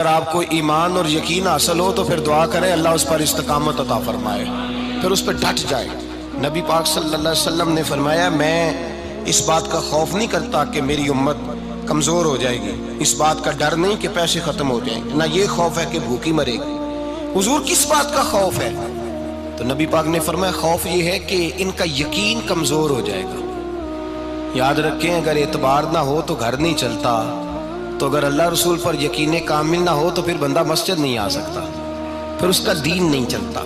اگر آپ کو ایمان اور یقین حاصل ہو تو پھر دعا کریں اللہ اس پر استقامت عطا فرمائے، پھر اس پہ ڈٹ جائے۔ نبی پاک صلی اللہ علیہ وسلم نے فرمایا میں اس بات کا خوف نہیں کرتا کہ میری امت کمزور ہو جائے گی، اس بات کا ڈر نہیں کہ پیسے ختم ہو جائیں گے، نہ یہ خوف ہے کہ بھوکی مرے گی۔ حضور کس بات کا خوف ہے؟ تو نبی پاک نے فرمایا خوف یہ ہے کہ ان کا یقین کمزور ہو جائے گا۔ یاد رکھیں اگر اعتبار نہ ہو تو گھر نہیں چلتا، تو اگر اللہ رسول پر یقین کامل نہ ہو تو پھر بندہ مسجد نہیں آ سکتا، پھر اس کا دین نہیں چلتا،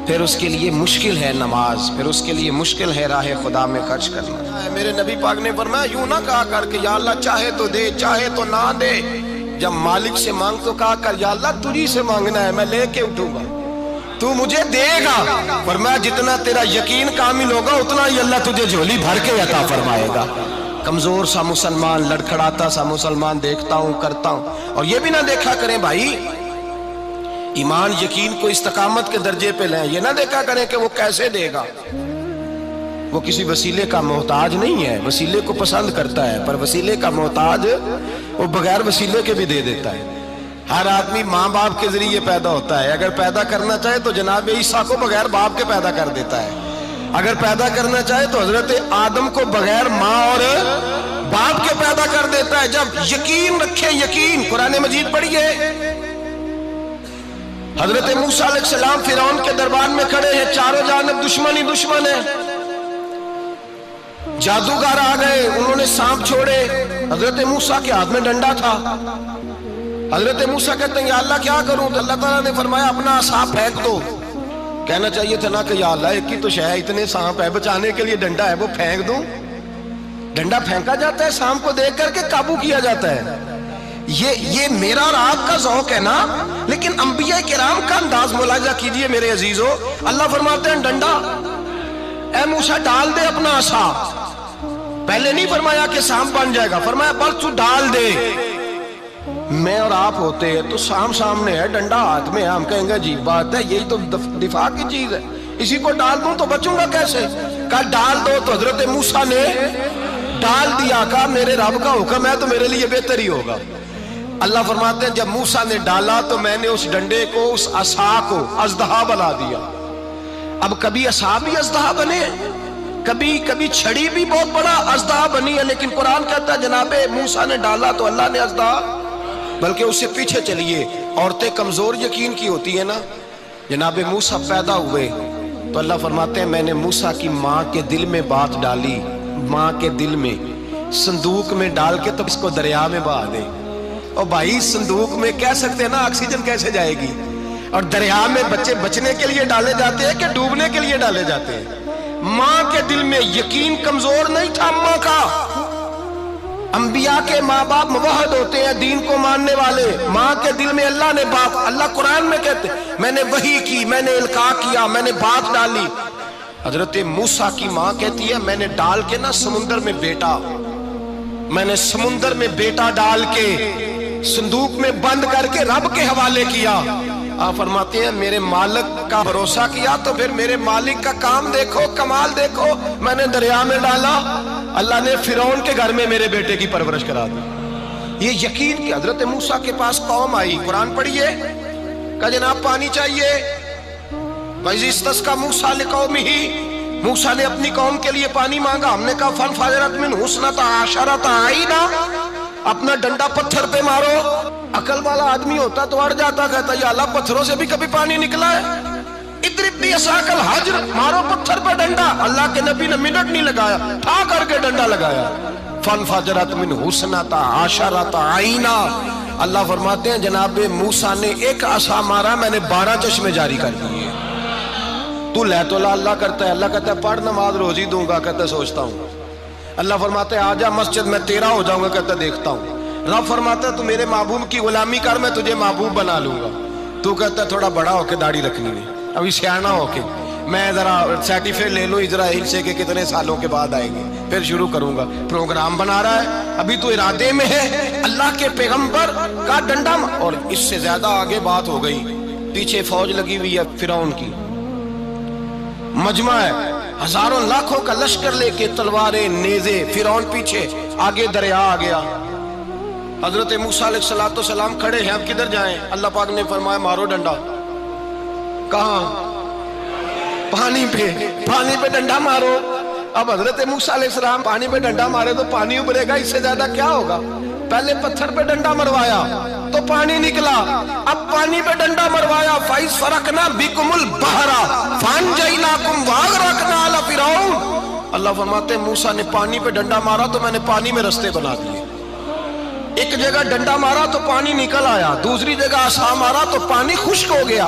پھر اس کے لیے مشکل ہے نماز، پھر اس کے لیے مشکل ہے راہ خدا میں خرچ کرنا۔ میرے نبی پاک نے فرمایا یوں نہ کہا کر کہ یا اللہ چاہے تو دے چاہے تو نہ دے، جب مالک سے مانگ تو کہا کر یا اللہ تجھی سے مانگنا ہے، میں لے کے اٹھوں گا، تو مجھے دے گا۔ فرمایا جتنا تیرا یقین کامل ہوگا اتنا ہی اللہ تجھے جھولی بھر کے عطا فرمائے گا۔ کمزور سا مسلمان، لڑکھڑاتا سا مسلمان دیکھتا ہوں کرتا ہوں، اور یہ بھی نہ دیکھا کریں بھائی ایمان یقین کو استقامت کے درجے پہ لیں، یہ نہ دیکھا کریں کہ وہ کیسے دے گا، وہ کسی وسیلے کا محتاج نہیں ہے، وسیلے کو پسند کرتا ہے، پر وسیلے کا محتاج وہ بغیر وسیلے کے بھی دے دیتا ہے۔ ہر آدمی ماں باپ کے ذریعے پیدا ہوتا ہے، اگر پیدا کرنا چاہے تو جناب عیسیٰ کو بغیر باپ کے پیدا کر دیتا ہے، اگر پیدا کرنا چاہے تو حضرت آدم کو بغیر ماں اور باپ کے پیدا کر دیتا ہے۔ جب یقین رکھیں، یقین قرآن مجید پڑھیے، حضرت موسیٰ علیہ السلام فرعون کے دربار میں کھڑے ہیں، چاروں جانب دشمن ہی دشمن ہے، جادوگر آ گئے، انہوں نے سانپ چھوڑے، حضرت موسیٰ کے ہاتھ میں ڈنڈا تھا۔ حضرت موسیٰ کہتے ہیں یا اللہ کیا کروں؟ تو اللہ تعالیٰ نے فرمایا اپنا عصا پھینک دو۔ کہنا چاہیے تھا نا کہ یا اللہ ایک ہی تو شے ہے، اتنے سانپ ہے، بچانے کے لیے ڈنڈا ہے وہ پھینک دوں؟ ڈنڈا پھینکا جاتا ہے، سانپ کو دیکھ کر کے قابو کیا جاتا ہے۔ یہ میرا اور آپ کا ذوق ہے نا، لیکن انبیاء کرام کا انداز ملاحظہ کیجئے میرے عزیزو۔ اللہ فرماتے ہیں ڈنڈا اے موسیٰ ڈال دے اپنا عصا، پہلے نہیں فرمایا کہ سانپ بن جائے گا، فرمایا بس تو ڈال دے۔ میں اور آپ ہوتے ہیں تو سامنے ہے، ڈنڈا ہاتھ میں ہے، ہم کہیں گے عجیب بات ہے، یہی تو دفاع کی چیز ہے، اسی کو ڈال دوں تو بچوں گا کیسے؟ کہا ڈال دو، تو حضرت موسیٰ نے ڈال دیا، کہا میرے رب کا حکم ہے تو میرے لیے بہتر ہی ہوگا۔ اللہ فرماتے ہیں جب موسیٰ نے ڈالا تو میں نے اس ڈنڈے کو، اس عصا کو اژدہا بنا دیا۔ اب کبھی عصا بھی اژدہا بنے، کبھی چھڑی بھی بہت بڑا اژدہا بنی ہے، لیکن قرآن کہتا ہے جناب موسیٰ نے ڈالا تو اللہ نے اژدہا، بلکہ اس سے پیچھے چلیے، عورتیں کمزور یقین کی ہوتی ہیں نا، جناب موسیٰ پیدا ہوئے تو اللہ فرماتے ہیں میں نے موسیٰ کی ماں کے دل میں بات ڈالی، ماں کے دل میں صندوق میں ڈال کے تو اس کو دریا میں بہا دے۔ اور بھائی صندوق میں کہہ سکتے ہیں نا آکسیجن کیسے جائے گی، اور دریا میں بچے بچنے کے لیے ڈالے جاتے ہیں کہ ڈوبنے کے لیے ڈالے جاتے ہیں؟ ماں کے دل میں یقین کمزور نہیں تھا ماں کا۔ انبیاء کے ماں باپ موحد ہوتے ہیں، دین کو ماننے والے، ماں کے دل میں اللہ نے بات، اللہ قرآن میں کہتے ہیں میں نے وحی کی، میں نے القاء کیا، میں نے بات ڈالی۔ حضرت موسیٰ کی ماں کہتی ہے میں نے ڈال کے نا سمندر میں بیٹا، میں نے سمندر میں بیٹا ڈال کے صندوق میں بند کر کے رب کے حوالے کیا۔ آپ فرماتے ہیں میرے مالک کا بھروسہ کیا تو پھر میرے مالک کا کام دیکھو، کمال دیکھو، میں نے دریا میں ڈالا، اللہ نے فرعون کے گھر میں میرے بیٹے کی پرورش کرا دی۔ یہ یقین کہ حضرت موسیٰ کے پاس قوم آئی، قرآن پڑھیے، کہا جناب پانی چاہیے، وَإِذِ اسْتَسْقَىٰ مُوسَىٰ لِقَوْمِهِ، موسیٰ نے اپنی قوم کے لیے پانی مانگا، ہم نے کہا فَانْفَجَرَتْ مِنْهُ اثْنَتَا عَشَرَةَ عَيْنًا، اپنا ڈنڈا پتھر پہ مارو۔ عقل والا آدمی ہوتا تو اڑ جاتا، کہتا یا اللہ پتھروں سے بھی کبھی پانی نکلا ہے؟ اضرب بعصاک الحجر، مارو پتھر پہ ڈنڈا۔ اللہ کے نبی نے منٹ نہیں لگایا، ٹھا کر کے ڈنڈا لگایا، فَانْفَجَرَتْ مِنْهُ اثْنَتَا عَشَرَةَ عَيْنًا۔ اللہ فرماتے ہیں جناب موسیٰ نے ایک عصا مارا، میں نے 12 چشمے جاری کر دیے۔ تو لے تو اللہ کرتا ہے، اللہ کہتا ہے پڑھ نماز روزی دوں گا، کہتا ہے سوچتا ہوں۔ اللہ فرماتے ہیں آجا مسجد میں تیرا ہو جاؤں گا، کہتا ہے دیکھتا ہوں۔ رب فرماتا ہے تو میرے محبوب کی غلامی کر، میں تجھے محبوب بنا لوں گا۔ تو کہتا ہے تھوڑا بڑا ہو کے داڑھی رکھنی ہے، ابھی سیانا ہو کے میں ذرا سرٹیفکیٹ لے لوں اسرائیل سے کہ کتنے سالوں کے بعد آئیں گے، پھر شروع کروں گا۔ پروگرام بنا رہا ہے، ابھی تو ارادے میں ہے۔ اللہ کے پیغمبر کا ڈنڈا، اور اس سے زیادہ آگے بات ہو گئی، پیچھے فوج لگی ہوئی ہے فرعون کی، مجمع ہے، ہزاروں لاکھوں کا لشکر لے کے، تلواریں نیزے، فرعون پیچھے، آگے دریا آ گیا۔ حضرت موسیٰ علیہ السلام کھڑے ہیں، اب کدھر جائیں؟ اللہ پاک نے فرمایا مارو ڈنڈا۔ کہاں؟ پانی پہ ڈنڈا مارو۔ اب حضرت موسیٰ علیہ السلام پانی پہ ڈنڈا مارے تو پانی ابھرے گا، اس سے زیادہ کیا ہوگا؟ پہلے پتھر پہ ڈنڈا مروایا تو پانی نکلا، اب پانی پہ ڈنڈا مروایا فَإِذْ فَرَقْنَا بِكُمُ الْبَحْرَ فَأَنْجَيْنَاكُمْ وَأَغْرَقْنَا آلَ فِرْعَوْنَ۔ اللہ فرماتے ہیں موسیٰ نے پانی پہ ڈنڈا مارا تو میں نے پانی میں رستے بنا دیے۔ ایک جگہ ڈنڈا مارا تو پانی نکل آیا، دوسری جگہ عصا مارا تو پانی خشک ہو گیا،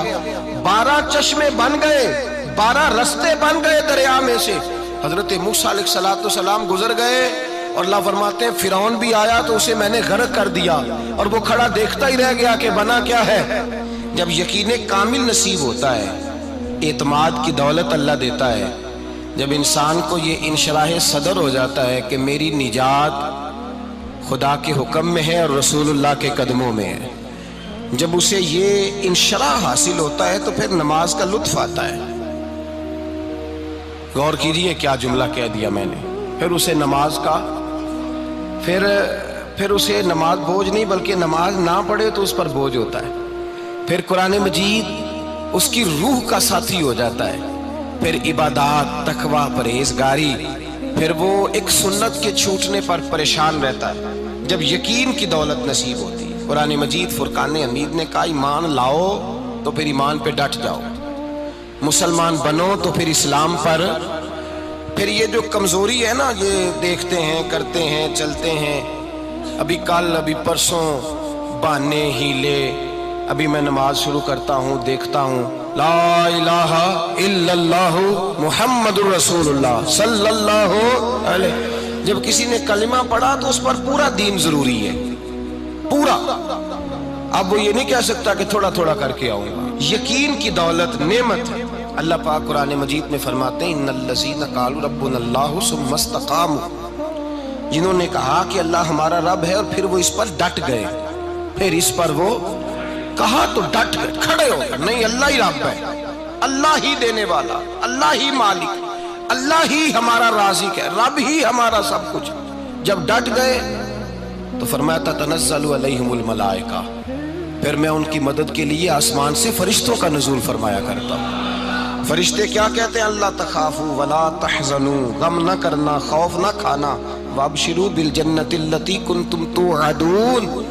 12 چشمے بن گئے، 12 رستے بن گئے دریا میں سے۔ حضرت موسیٰ علیہ السلام گزر گئے اور اللہ فرماتے ہیں فرعون بھی آیا تو اسے میں نے غرق کر دیا، اور وہ کھڑا دیکھتا ہی رہ گیا کہ بنا کیا ہے۔ جب یقین کامل نصیب ہوتا ہے، اعتماد کی دولت اللہ دیتا ہے، جب انسان کو یہ انشراح صدر ہو جاتا ہے کہ میری نجات خدا کے حکم میں ہے اور رسول اللہ کے قدموں میں ہے، جب اسے یہ انشراح حاصل ہوتا ہے تو پھر نماز کا لطف آتا ہے۔ غور کیجئے کیا جملہ کہہ دیا میں نے۔ پھر اسے نماز کا پھر اسے نماز بوجھ نہیں، بلکہ نماز نہ پڑھے تو اس پر بوجھ ہوتا ہے۔ پھر قرآن مجید اس کی روح کا ساتھی ہو جاتا ہے، پھر عبادات، تقوی، پرہیزگاری، پھر وہ ایک سنت کے چھوٹنے پر پریشان رہتا ہے جب یقین کی دولت نصیب ہوتی ہے۔ قرآن مجید فرقان حمید نے کہا ایمان لاؤ تو پھر ایمان پہ ڈٹ جاؤ، مسلمان بنو تو پھر اسلام پر۔ پھر یہ جو کمزوری ہے نا، یہ دیکھتے ہیں، کرتے ہیں، چلتے ہیں، ابھی کل، ابھی پرسوں، بہانے، ہیلے، ابھی میں نماز شروع کرتا ہوں، دیکھتا ہوں لا الہ الا اللہ محمد الرسول اللہ صلی اللہ علیہ۔ جب کسی نے کلمہ پڑھا تو اس پر پورا دین ضروری ہے، پورا۔ اب وہ یہ نہیں کہہ سکتا کہ تھوڑا تھوڑا کر کے آؤں گا۔ یقین کی دولت نعمت ہے۔ اللہ پاک قرآن مجید میں فرماتے ہیں ان الذین قالوا ربنا اللہ ثم استقاموا، جنہوں نے کہا کہ اللہ ہمارا رب ہے اور پھر وہ اس پر ڈٹ گئے، پھر اس پر وہ کہا تو ڈٹ گئے، کھڑے ہو گئے، نہیں اللہ ہی رب ہے، اللہ ہی دینے والا، اللہ ہی مالک، اللہ ہی ہمارا رازق ہے، رب ہی ہمارا سب کچھ۔ جب ڈٹ گئے تو فرمایا تتنزل علیہم الملائکہ، پھر میں ان کی مدد کے لیے آسمان سے فرشتوں کا نزول فرمایا کرتا ہوں۔ فرشتے کیا کہتے ہیں؟ اللہ تخافوا ولا تحزنوا، غم نہ کرنا، خوف نہ کھانا، وابشروا بالجنۃ التی کنتم توعدون،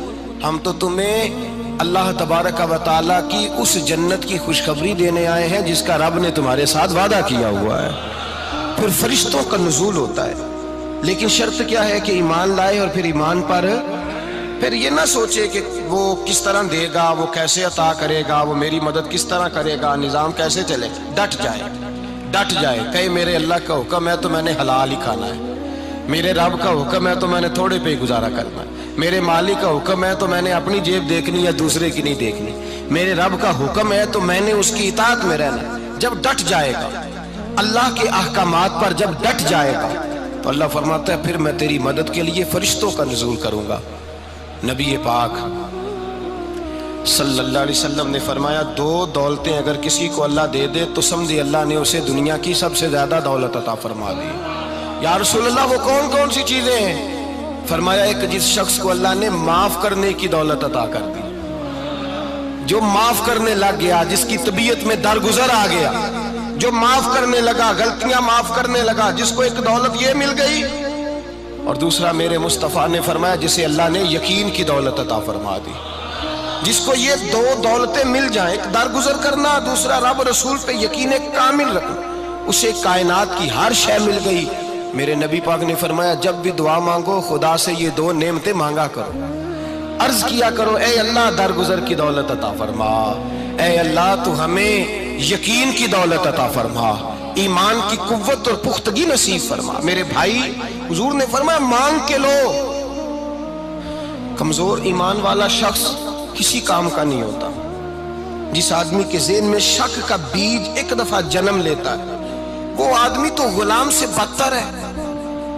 ہم تو تمہیں اللہ تبارک و تعالیٰ کی اس جنت کی خوشخبری دینے آئے ہیں جس کا رب نے تمہارے ساتھ وعدہ کیا ہوا ہے۔ پھر فرشتوں کا نزول ہوتا ہے، لیکن شرط کیا ہے کہ ایمان لائے، اور پھر ایمان پر پھر یہ نہ سوچے کہ وہ کس طرح دے گا، وہ کیسے عطا کرے گا، وہ میری مدد کس طرح کرے گا، نظام کیسے چلے۔ ڈٹ جائے کہے میرے اللہ کا حکم ہے تو میں نے حلال ہی کھانا ہے، میرے رب کا حکم ہے تو میں نے تھوڑے پہ ہی گزارا کرنا ہے، میرے مالک کا حکم ہے تو میں نے اپنی جیب دیکھنی یا دوسرے کی نہیں دیکھنی، میرے رب کا حکم ہے تو میں نے اس کی اطاعت میں رہنا۔ جب ڈٹ جائے گا اللہ کے احکامات پر، جب ڈٹ جائے گا تو اللہ فرماتا ہے پھر میں تیری مدد کے لیے فرشتوں کا نزول کروں گا۔ نبی پاک صلی اللہ علیہ وسلم نے فرمایا 2 دولتیں اگر کسی کو اللہ دے دے تو سمجھے اللہ نے اسے دنیا کی سب سے زیادہ دولت عطا فرما دی۔ یا رسول اللہ وہ کون کون سی چیزیں ہیں؟ فرمایا ایک جس شخص کو اللہ نے معاف کرنے کی دولت عطا کر دی، جو معاف کرنے لگ گیا، جس کی طبیعت میں درگزر آ گیا، جو معاف کرنے لگا، غلطیاں معاف کرنے لگا، جس کو ایک دولت یہ مل گئی۔ اور دوسرا میرے مصطفیٰ نے فرمایا جسے اللہ نے یقین کی دولت عطا فرما دی، جس کو یہ 2 دولتیں مل جائیں، ایک درگزر کرنا، دوسرا رب رسول پہ یقین کامل رکھنا، اسے کائنات کی ہر شے مل گئی۔ میرے نبی پاک نے فرمایا جب بھی دعا مانگو خدا سے یہ 2 نعمتیں مانگا کرو، عرض کیا کرو اے اللہ درگزر کی دولت عطا فرما، اے اللہ تو ہمیں یقین کی دولت عطا فرما، ایمان کی قوت اور پختگی نصیب فرما۔ میرے بھائی حضور نے فرمایا مانگ کے لو۔ کمزور ایمان والا شخص کسی کام کا نہیں ہوتا۔ جس آدمی کے ذہن میں شک کا بیج ایک دفعہ جنم لیتا ہے وہ آدمی تو غلام سے بدتر ہے۔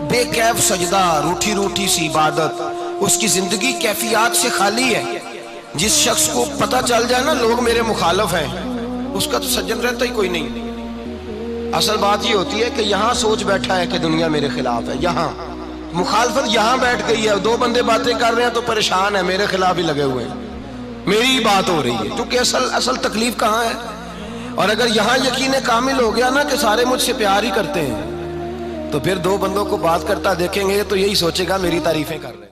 بے کیف سجدہ، روٹھی روٹھی سی عبادت، اس کی زندگی کیفیات سے خالی ہے۔ جس شخص کو پتہ چل جائے نا لوگ میرے مخالف ہیں، اس کا تو سجن رہتا ہی کوئی نہیں۔ اصل بات یہ ہوتی ہے کہ یہاں سوچ بیٹھا ہے کہ دنیا میرے خلاف ہے، مخالفت یہاں بیٹھ گئی ہے، دو بندے باتیں کر رہے ہیں تو پریشان ہے، میرے خلاف ہی لگے ہوئے ہیں، میری ہی بات ہو رہی ہے، کیونکہ اصل تکلیف کہاں ہے؟ اور اگر یہاں یقین کامل ہو گیا نا کہ سارے مجھ سے پیار ہی کرتے ہیں، تو پھر دو بندوں کو بات کرتا دیکھیں گے تو یہی سوچے گا میری تعریفیں کر رہے ہیں۔